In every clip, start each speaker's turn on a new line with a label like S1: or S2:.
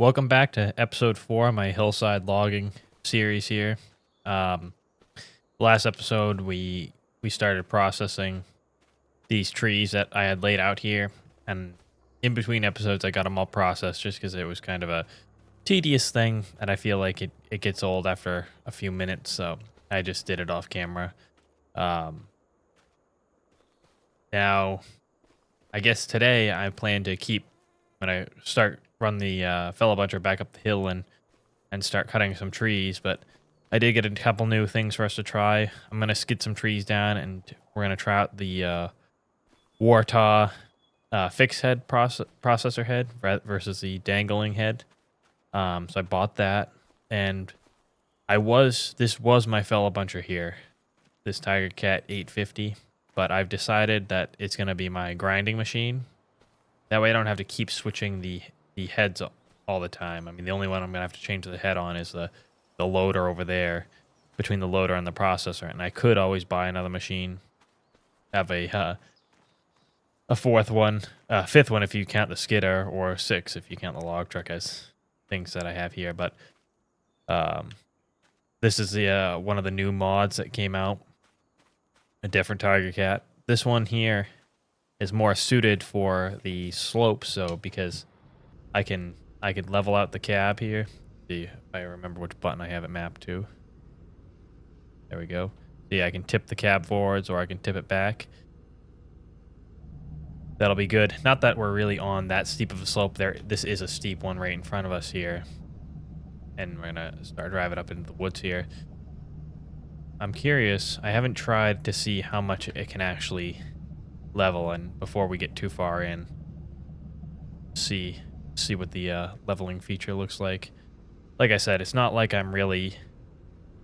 S1: Welcome back to episode 4 of my hillside logging series here. Um, Last episode, we started processing these trees that I had laid out here, and in between episodes, I got them all processed just because it was kind of a tedious thing, and I feel like it gets old after a few minutes, so I just did it off camera. Um, Now, I guess today I plan to keep when I run the fellow buncher back up the hill and start cutting some trees, but I did get a couple new things for us to try. I'm going to skid some trees down, and we're going to try out the waratah fixed head processor head versus the dangling head. So I bought that, and this was my fellow buncher here, this Tigercat 850, but I've decided that it's going to be my grinding machine. That way I don't have to keep switching the heads all the time. I mean, the only one I'm going to have to change the head on is the loader over there, between the loader and the processor. And I could always buy another machine, have a fifth one if you count the skidder, or 6 if you count the log truck as things that I have here. But this is the one of the new mods that came out, a different Tigercat. This one here is more suited for the slope, so because I can level out the cab here. See if I remember which button I have it mapped to. There we go. See, I can tip the cab forwards or I can tip it back. That'll be good. Not that we're really on that steep of a slope there. This is a steep one right in front of us here. And we're gonna start driving up into the woods here. I'm curious. I haven't tried to see how much it can actually level, and before we get too far in, see what the leveling feature looks like. Like I said, it's not like I'm really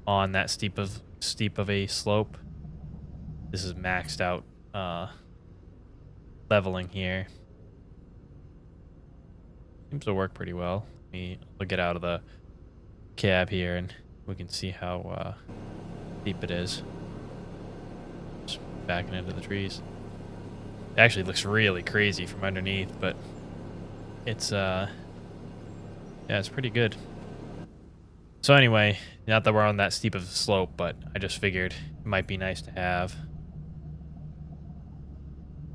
S1: on that steep of a slope. This is maxed out leveling here. Seems to work pretty well. We'll get out of the cab here and we can see how deep it is. Just backing into the trees. It actually looks really crazy from underneath, but it's yeah, it's pretty good. So anyway, not that we're on that steep of a slope, but I just figured it might be nice to have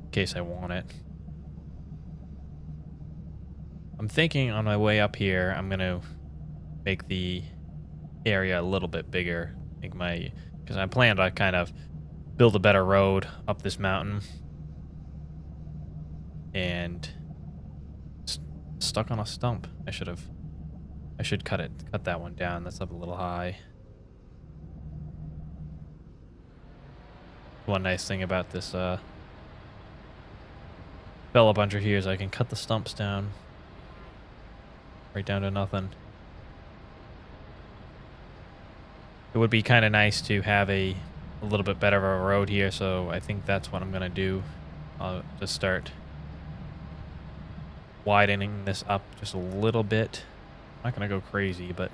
S1: in case I want it. I'm thinking on my way up here, I'm gonna make the area a little bit bigger. Because I plan to kind of build a better road up this mountain. And stuck on a stump. I should cut that one down. That's up a little high. One nice thing about this fellow buncher here is I can cut the stumps down right down to nothing. It would be kind of nice to have a little bit better of a road here, so I think that's what I'm gonna do. I'll just start widening this up just a little bit. I'm not gonna go crazy, but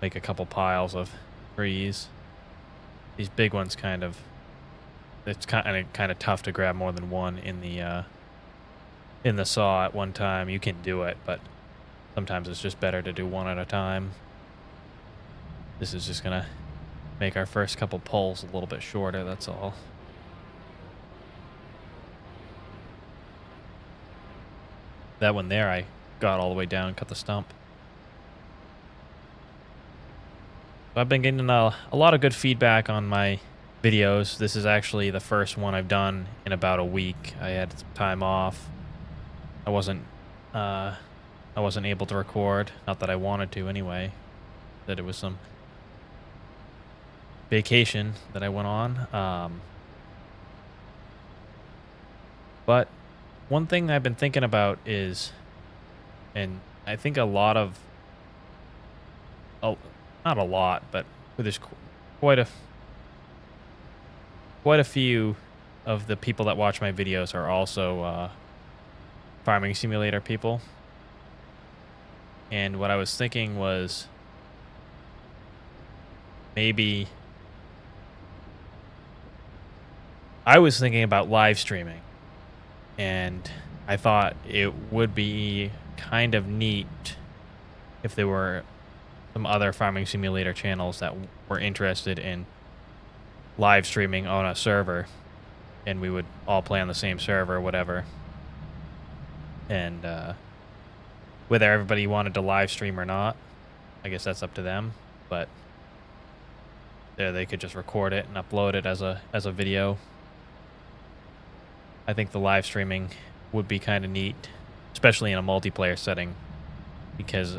S1: make a couple piles of trees. These big ones it's kind of tough to grab more than one in the saw at one time. You can do it, but sometimes it's just better to do one at a time. This is just gonna make our first couple pulls a little bit shorter, that's all. That one there, I got all the way down and cut the stump. I've been getting a lot of good feedback on my videos. This is actually the first one I've done in about a week. I had some time off. I wasn't able to record. Not that I wanted to anyway. That it was some vacation that I went on. But one thing I've been thinking about is, and I think not a lot, but there's quite a few of the people that watch my videos are also farming simulator people. And what I was thinking was maybe I was thinking about live streaming, and I thought it would be kind of neat if there were some other farming simulator channels that were interested in live streaming on a server, and we would all play on the same server or whatever. And whether everybody wanted to live stream or not, I guess that's up to them. But there, they could just record it and upload it as a video. I think the live streaming would be kind of neat, especially in a multiplayer setting, because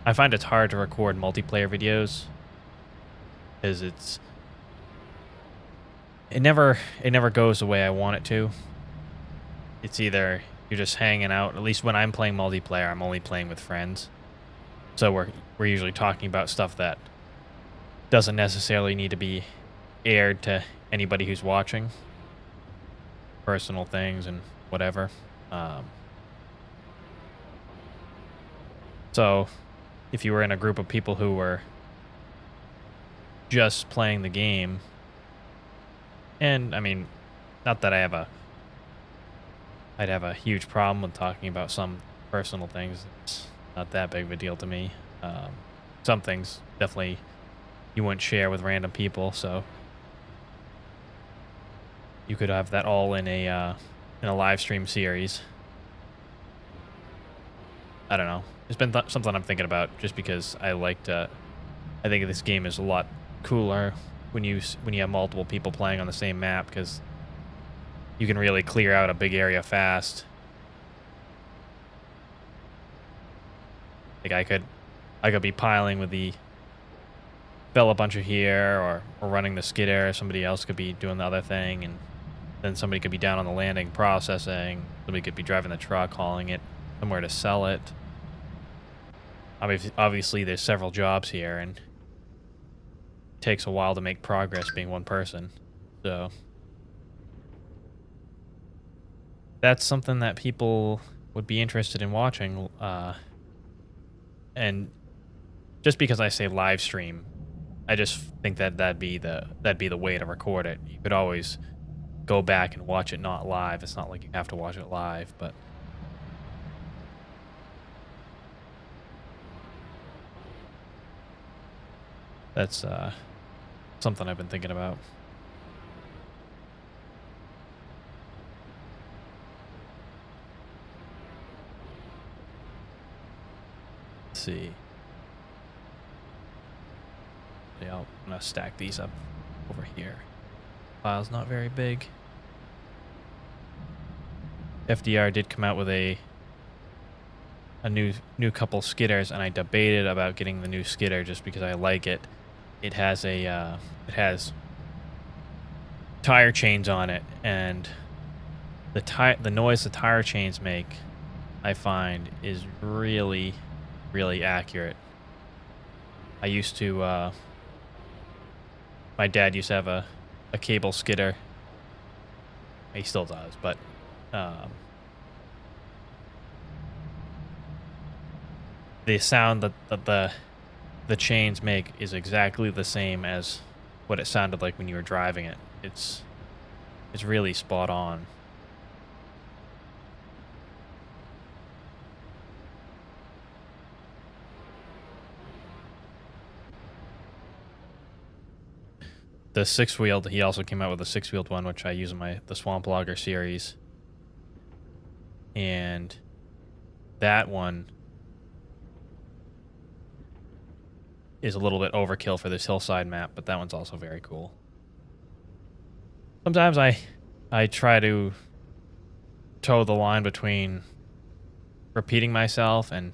S1: I find it's hard to record multiplayer videos because it never goes the way I want it to. It's either you're just hanging out. At least when I'm playing multiplayer, I'm only playing with friends, so we're usually talking about stuff that doesn't necessarily need to be aired to anybody who's watching. Personal things and whatever. So if you were in a group of people who were just playing the game, and I mean, not that I'd have a huge problem with talking about some personal things. It's not that big of a deal to me. Some things definitely you wouldn't share with random people, so you could have that all in a live stream series. I don't know. It's been something I'm thinking about, just because I think this game is a lot cooler when you have multiple people playing on the same map, because you can really clear out a big area fast. Like I could be piling with the fella buncher here, or running the skidder. Somebody else could be doing the other thing, and then somebody could be down on the landing processing. Somebody could be driving the truck, hauling it somewhere to sell it. Obviously, there's several jobs here, and it takes a while to make progress being one person. So that's something that people would be interested in watching. And just because I say live stream, I just think that'd be the way to record it. You could always go back and watch it not live. It's not like you have to watch it live, but that's something I've been thinking about. Let's see. Yeah, I'm gonna stack these up over here. File's not very big. FDR did come out with a new couple skidders, and I debated about getting the new skidder just because I like it. It has tire chains on it, and the noise the tire chains make, I find, is really, really accurate. I used to my dad used to have a cable skidder. He still does, but the sound that the chains make is exactly the same as what it sounded like when you were driving it. It's really spot on. The six-wheeled, he also came out with a six-wheeled one, which I use in the Swamp Logger series. And that one is a little bit overkill for this hillside map, but that one's also very cool. Sometimes I try to toe the line between repeating myself, and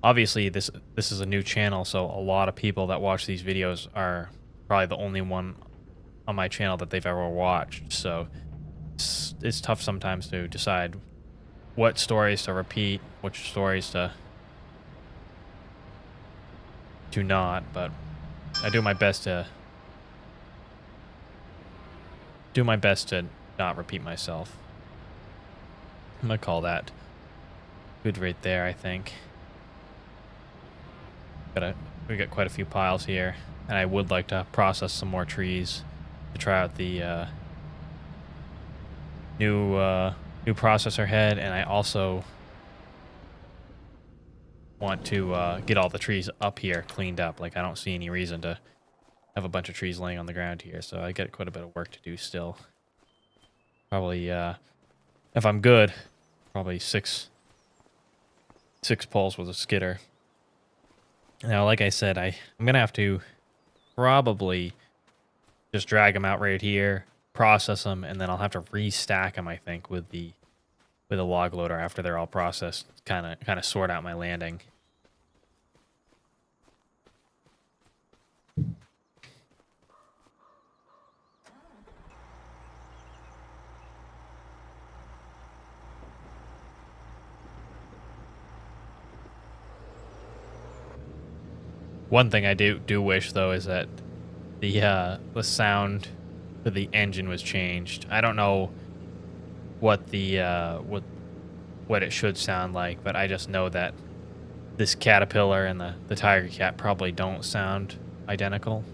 S1: obviously this is a new channel, so a lot of people that watch these videos are probably the only one on my channel that they've ever watched, so it's tough sometimes to decide what stories to repeat, which stories to not, but I do my best to not repeat myself. I'm gonna call that good right there, I think. We got quite a few piles here, and I would like to process some more trees to try out the new processor head, and I also want to get all the trees up here cleaned up. Like, I don't see any reason to have a bunch of trees laying on the ground here, so I got quite a bit of work to do still. Probably, if I'm good, probably six poles with a skidder. Now, like I said, I'm gonna have to probably just drag them out right here, process them, and then I'll have to restack them, I think, with a log loader after they're all processed. Kind of sort out my landing. One thing I do wish though is that the sound for the engine was changed. I don't know what the what it should sound like, but I just know that this Caterpillar and the Tigercat probably don't sound identical.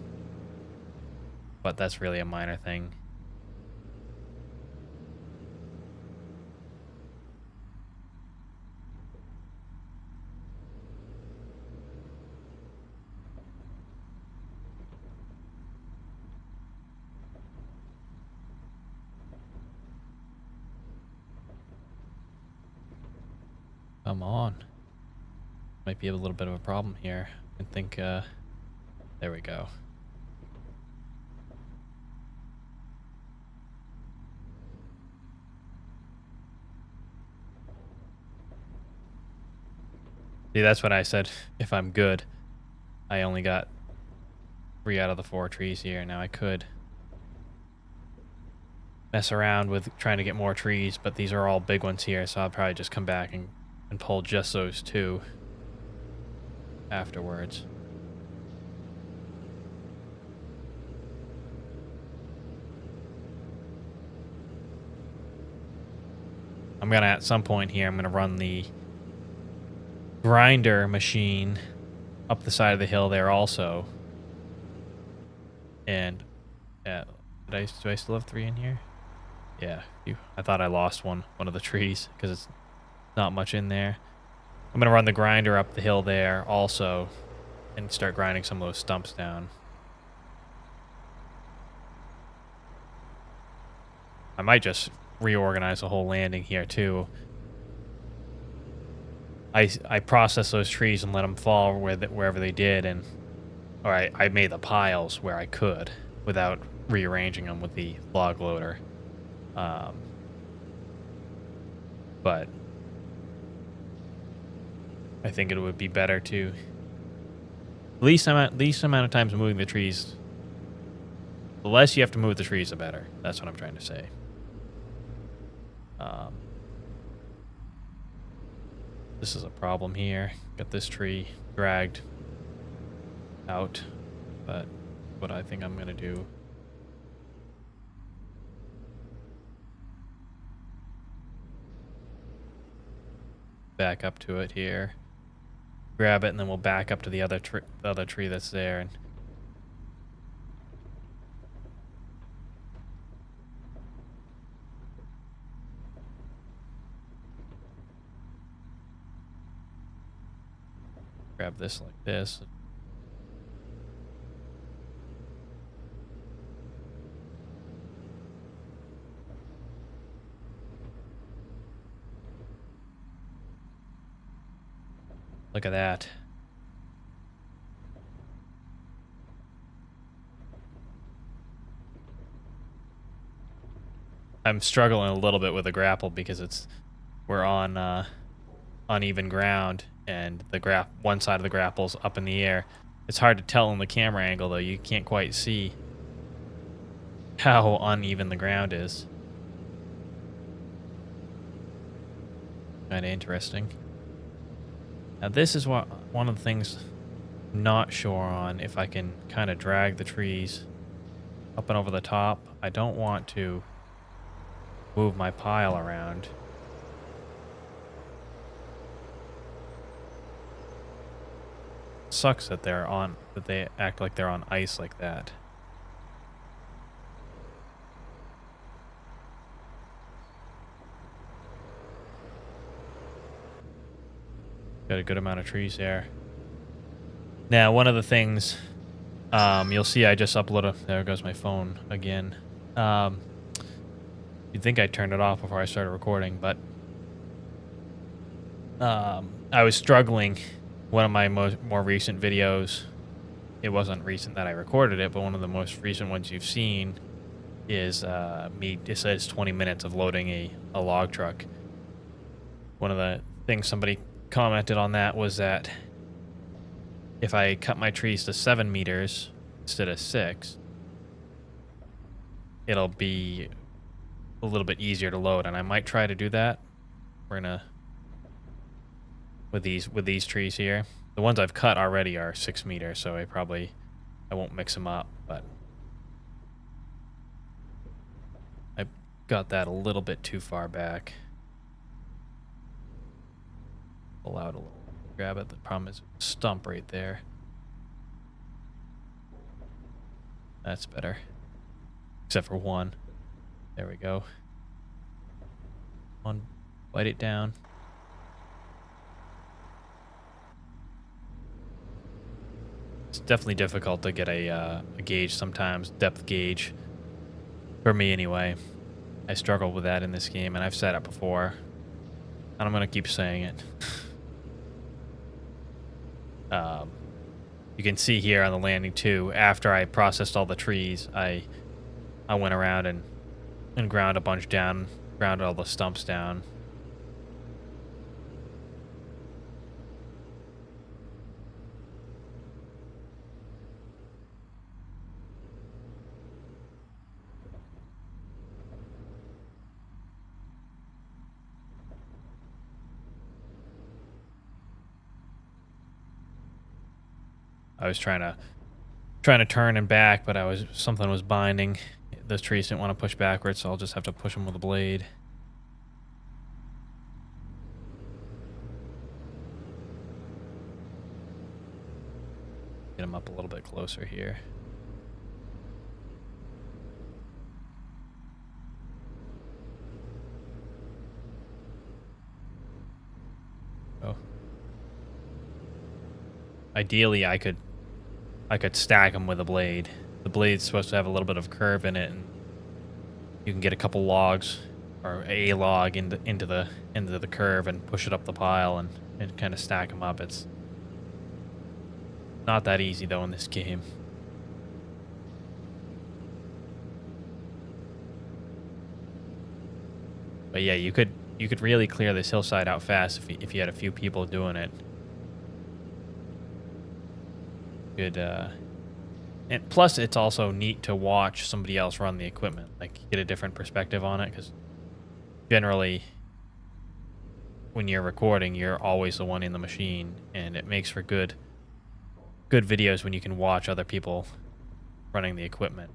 S1: But that's really a minor thing. Come on. Might be a little bit of a problem here. I think, there we go. See, that's what I said. If I'm good, I only got 3 out of the 4 trees here. Now I could mess around with trying to get more trees, but these are all big ones here, so I'll probably just come back and pull just those 2 afterwards. I'm gonna, at some point here, I'm gonna run the grinder machine up the side of the hill there also. And do I still have 3 in here? Yeah, I thought I lost one of the trees because it's not much in there. I'm gonna run the grinder up the hill there also and start grinding some of those stumps down. I might just reorganize the whole landing here too. I processed those trees and let them fall wherever they did, and or I made the piles where I could without rearranging them with the log loader. But I think it would be better to least amount of times moving the trees. The less you have to move the trees, the better. That's what I'm trying to say. This is a problem here. Got this tree dragged out, but what I think I'm gonna do. Back up to it here. Grab it, and then we'll back up to the other tree that's there, and grab this like this. Look at that. I'm struggling a little bit with the grapple because we're on uneven ground, and one side of the grapple's up in the air. It's hard to tell in the camera angle though. You can't quite see how uneven the ground is. Kind of interesting. Now this is one of the things I'm not sure on, if I can kind of drag the trees up and over the top. I don't want to move my pile around. Sucks that they act like they're on ice like that. Got a good amount of trees there. Now, one of the things you'll see I just uploaded. There goes my phone again. You'd think I turned it off before I started recording, but I was struggling. One of my more recent videos, it wasn't recent that I recorded it, but one of the most recent ones you've seen is it says 20 minutes of loading a log truck. One of the things somebody commented on that was that if I cut my trees to 7 meters instead of 6, it'll be a little bit easier to load, and I might try to do that. We're gonna with these trees here. The ones I've cut already are 6 meters, so I won't mix them up, but I got that a little bit too far back. Pull out a little, grab it. The problem is a stump right there. That's better. Except for one. There we go. One, bite it down. It's definitely difficult to get a gauge sometimes, depth gauge. For me anyway. I struggle with that in this game, and I've said it before. And I'm going to keep saying it. You can see here on the landing too, after I processed all the trees, I went around and ground a bunch down, ground all the stumps down. I was trying to turn and back, but something was binding. Those trees didn't want to push backwards, so I'll just have to push them with a blade. Get them up a little bit closer here. Oh. Ideally, I could stack them with a blade. The blade's supposed to have a little bit of curve in it, and you can get a couple logs or a log into the curve and push it up the pile and kind of stack them up. It's not that easy though in this game. But yeah, you could really clear this hillside out fast if you had a few people doing it. Good. And plus, it's also neat to watch somebody else run the equipment. Like, get a different perspective on it, because generally, when you're recording, you're always the one in the machine, and it makes for good videos when you can watch other people running the equipment.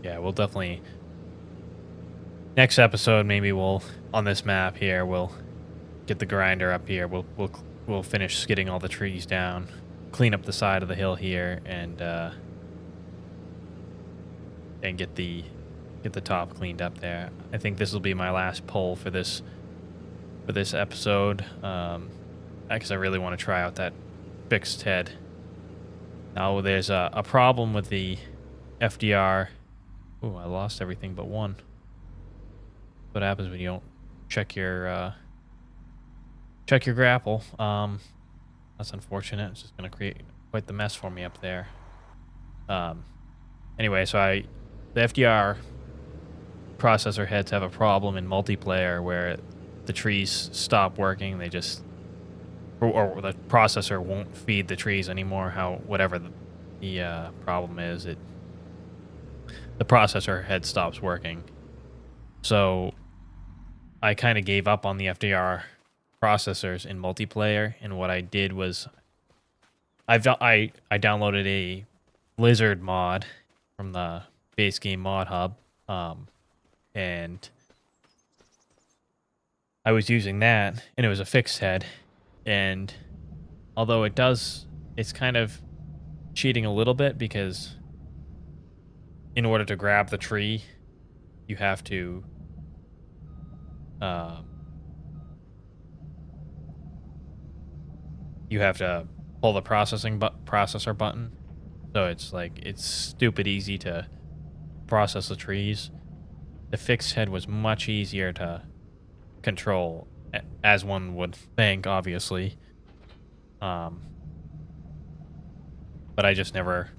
S1: Yeah, we'll definitely... Next episode, maybe on this map here, we'll get the grinder up here. We'll finish skidding all the trees down, clean up the side of the hill here, and get the top cleaned up there. I think this will be my last pull for this episode, because I really want to try out that fixed head. Now there's a problem with the FDR. Ooh, I lost everything but one. What happens when you don't check your grapple? That's unfortunate. It's just gonna create quite the mess for me up there. Anyway, so the FDR processor heads have a problem in multiplayer where the trees stop working. They just or the processor won't feed the trees anymore. Whatever the problem is, the processor head stops working. So I kind of gave up on the FDR processors in multiplayer, and what I did was I downloaded a Blizzard mod from the base game mod hub, and I was using that, and it was a fixed head, and Although it's kind of cheating a little bit because in order to grab the tree, you have to um, you have to pull the processor button. So it's like it's stupid easy to process the trees. The fixed head was much easier to control, as one would think, obviously. Um, but I never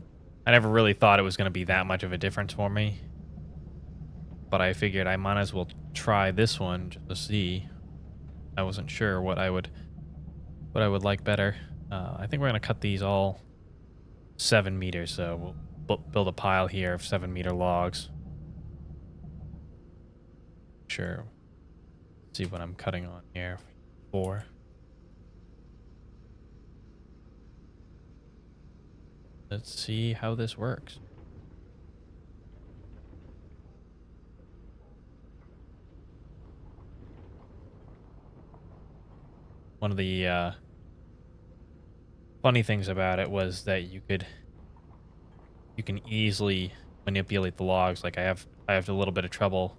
S1: really thought it was going to be that much of a difference for me. But I figured I might as well try this one just to see. I wasn't sure what I would like better. I think we're going to cut these all 7 meters, so we'll build a pile here of 7 meter logs. Sure. See what I'm cutting on here. 4. Let's see how this works. One of the funny things about it was that you can easily manipulate the logs. Like I have a little bit of trouble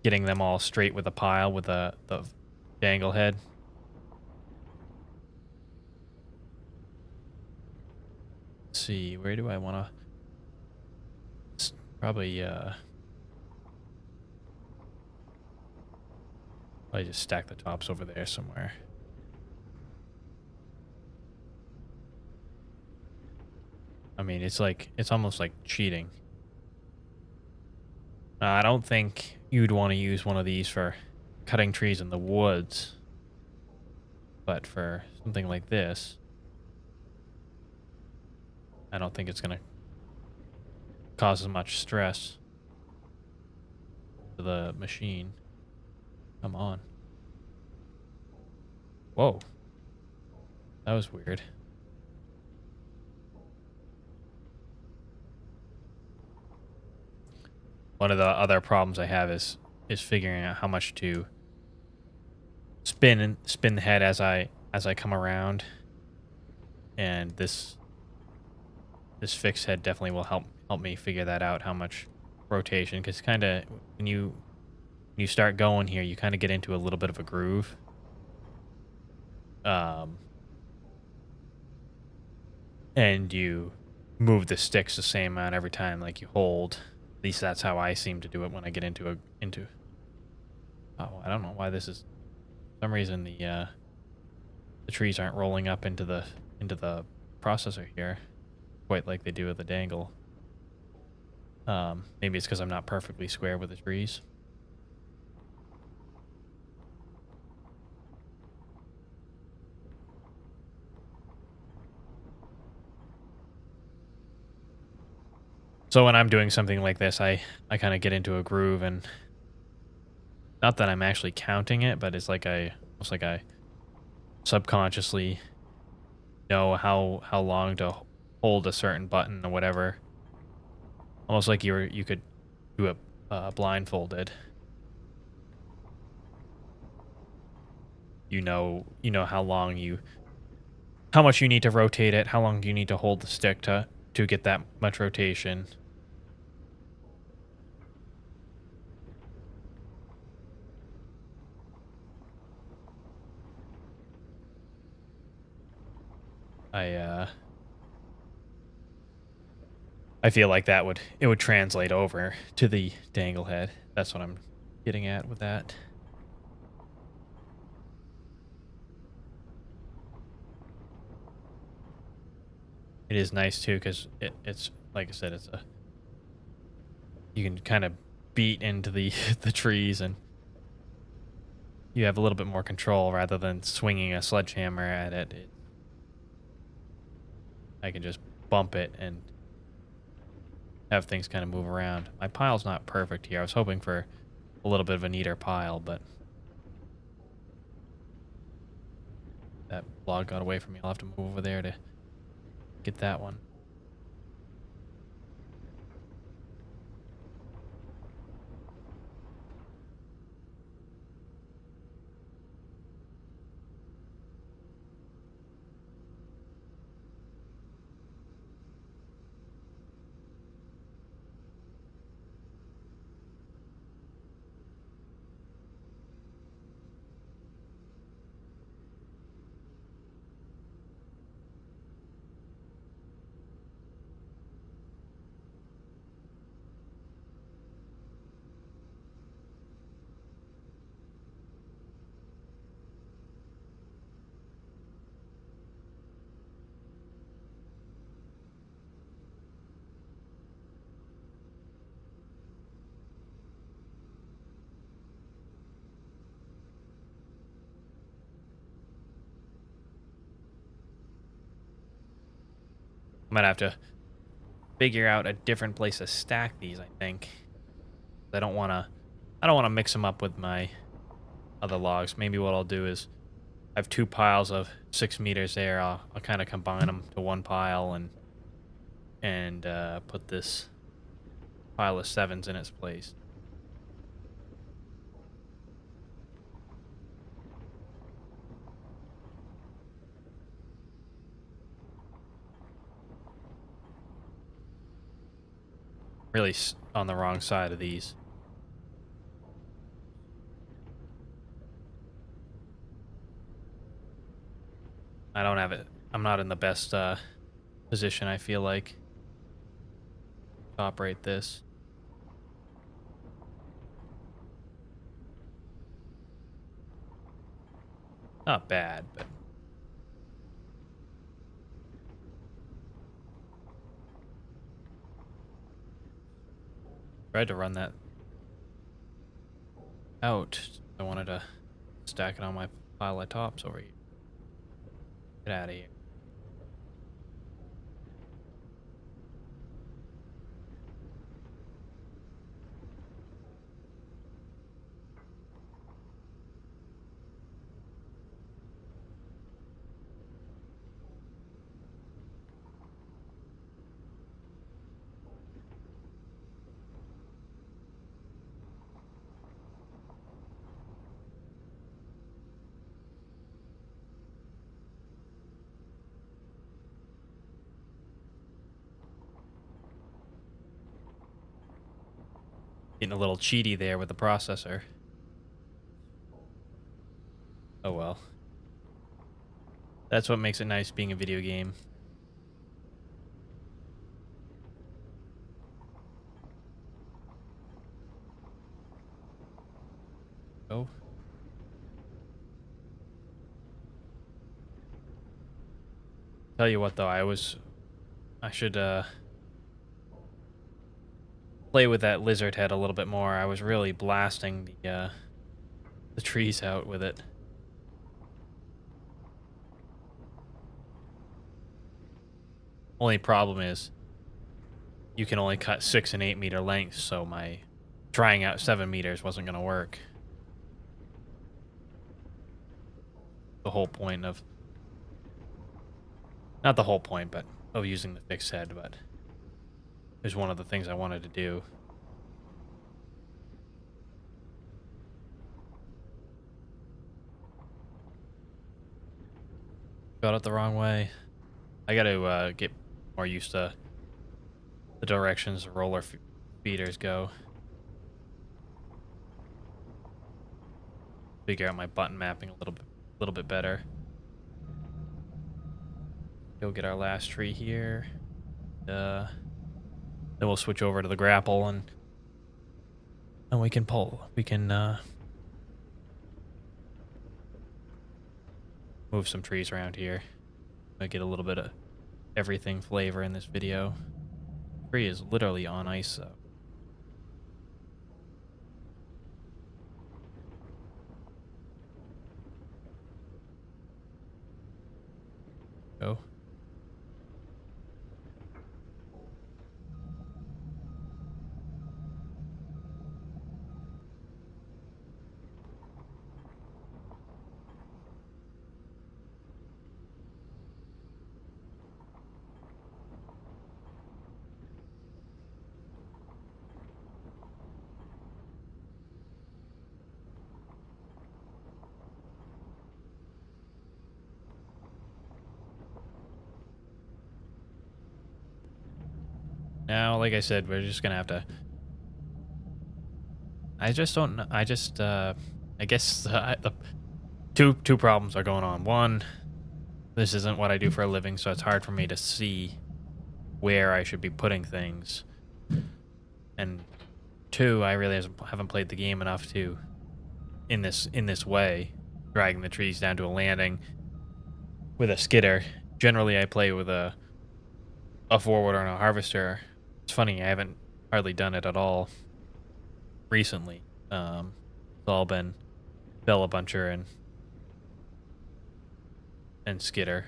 S1: getting them all straight with a pile with the dangle head. Let's see, where do I want to? Probably I just stack the tops over there somewhere. I mean, it's almost like cheating. I don't think you'd want to use one of these for cutting trees in the woods, but for something like this, I don't think it's going to cause as much stress to the machine. Come on. Whoa. That was weird. One of the other problems I have is figuring out how much to spin the head as I come around. And this fixed head definitely will help me figure that out, how much rotation, cuz kind of when you start going here, you kind of get into a little bit of a groove. Um and you move the sticks the same amount every time like you hold. At least that's how I seem to do it when I get into oh, I don't know why this is for some reason the trees aren't rolling up into the processor here quite like they do with the dangle. Maybe it's because I'm not perfectly square with the trees. So when I'm doing something like this, I kind of get into a groove, and not that I'm actually counting it, but it's like I almost like I subconsciously know how long to hold a certain button or whatever. Almost like you could do it blindfolded. You know how much you need to rotate it, how long you need to hold the stick to get that much rotation. I uh I feel like it would translate over to the dangle head. That's what I'm getting at with that. It is nice too because it's like I said, it's a you can kind of beat into the the trees and you have a little bit more control rather than swinging a sledgehammer at it. I can just bump it and have things kind of move around. My pile's not perfect here. I was hoping for a little bit of a neater pile, but that log got away from me. I'll have to move over there to get that one. Might have to figure out a different place to stack these, I think. I don't want to mix them up with my other logs. Maybe what I'll do is I have two piles of 6 meters there. I'll kind of combine them to one pile and put this pile of 7s in its place. Really on the wrong side of these. I don't have it. I'm not in the best position, I feel like, to operate this. Not bad, but tried to run that out. I wanted to stack it on my pile of tops over here. Get out of here. Getting a little cheaty there with the processor. Oh well. That's what makes it nice being a video game. Oh. Tell you what though, I should play with that lizard head a little bit more. I was really blasting the trees out with it. Only problem is you can only cut 6 and 8 meter lengths, so my trying out 7 meters wasn't gonna work. The whole point of, not the whole point, but of using the fixed head, but it was one of the things I wanted to do. Got it the wrong way. I gotta get more used to the directions the roller feeders go. Figure out my button mapping a little bit better. Go get our last tree here. Then we'll switch over to the grapple and we can pull. We can move some trees around here. I get a little bit of everything flavor in this video. Tree is literally on ice though. Go. Now, like I said, we're just gonna have to. I just don't. I just. I guess the two problems are going on. One, this isn't what I do for a living, so it's hard for me to see where I should be putting things. And two, I really haven't played the game enough to, in this way, dragging the trees down to a landing with a skidder. Generally, I play with a forwarder and a harvester. It's funny, I haven't hardly done it at all recently. It's all been Bella Buncher and skidder.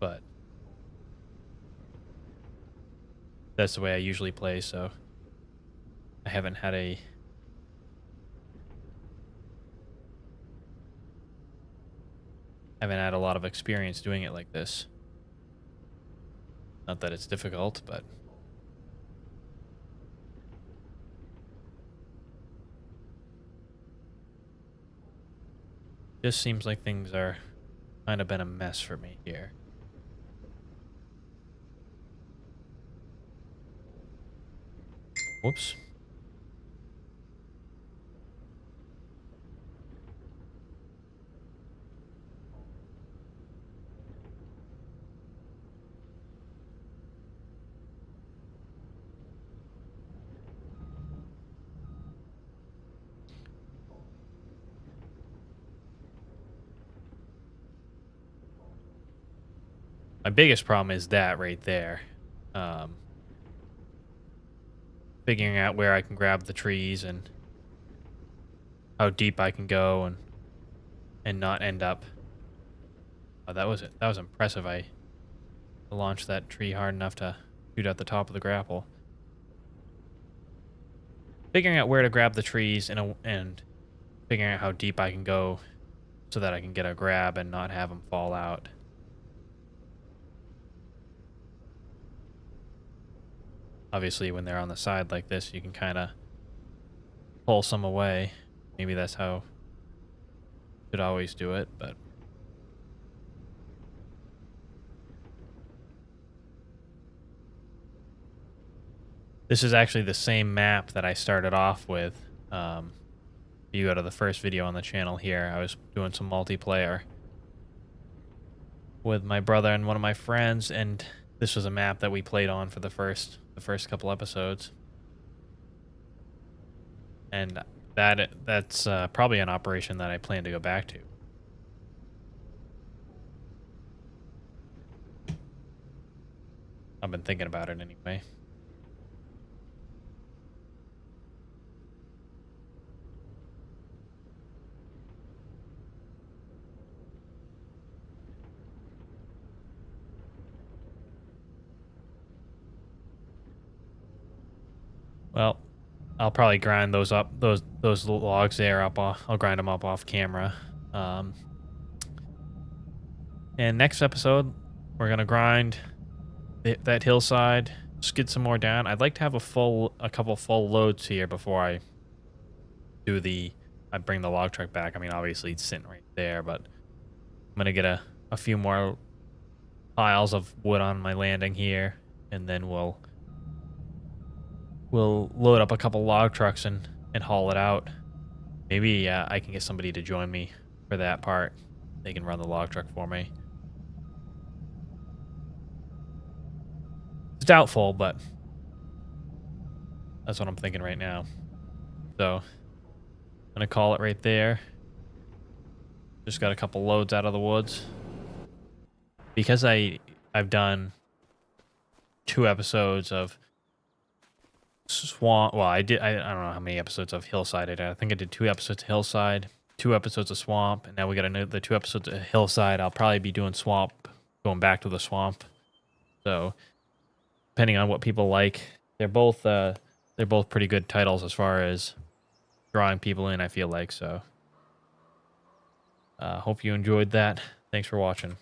S1: but that's the way I usually play, so I haven't had a lot of experience doing it like this. Not that it's difficult, but just seems like things are kind of been a mess for me here. Whoops. My biggest problem is that right there. Um, Figuring out where I can grab the trees and how deep I can go and not end up. Oh, that was it. That was impressive. I launched that tree hard enough to shoot out the top of the grapple. Figuring out where to grab the trees and figuring out how deep I can go so that I can get a grab and not have them fall out. Obviously, when they're on the side like this, you can kind of pull some away. Maybe that's how you should always do it, but this is actually the same map that I started off with. If you go to the first video on the channel here, I was doing some multiplayer with my brother and one of my friends, and this was a map that we played on for the first couple episodes. And that's probably an operation that I plan to go back to. I've been thinking about it anyway. Well, I'll probably grind those up. Those logs there up. I'll grind them up off camera. And next episode, we're gonna grind that hillside. Skid some more down. I'd like to have a couple full loads here before I bring the log truck back. I mean, obviously it's sitting right there, but I'm gonna get a few more piles of wood on my landing here, and then we'll load up a couple log trucks and haul it out. Maybe I can get somebody to join me for that part. They can run the log truck for me. It's doubtful, but that's what I'm thinking right now. So I'm gonna call it right there. Just got a couple loads out of the woods. Because I've done 2 episodes of swamp. Well, I don't know how many episodes of hillside I did. I think I did 2 episodes of hillside, 2 episodes of swamp, and now we got the 2 episodes of hillside. I'll probably be doing swamp, going back to the swamp. So depending on what people like, they're both pretty good titles as far as drawing people in, I feel like. So hope you enjoyed that. Thanks for watching.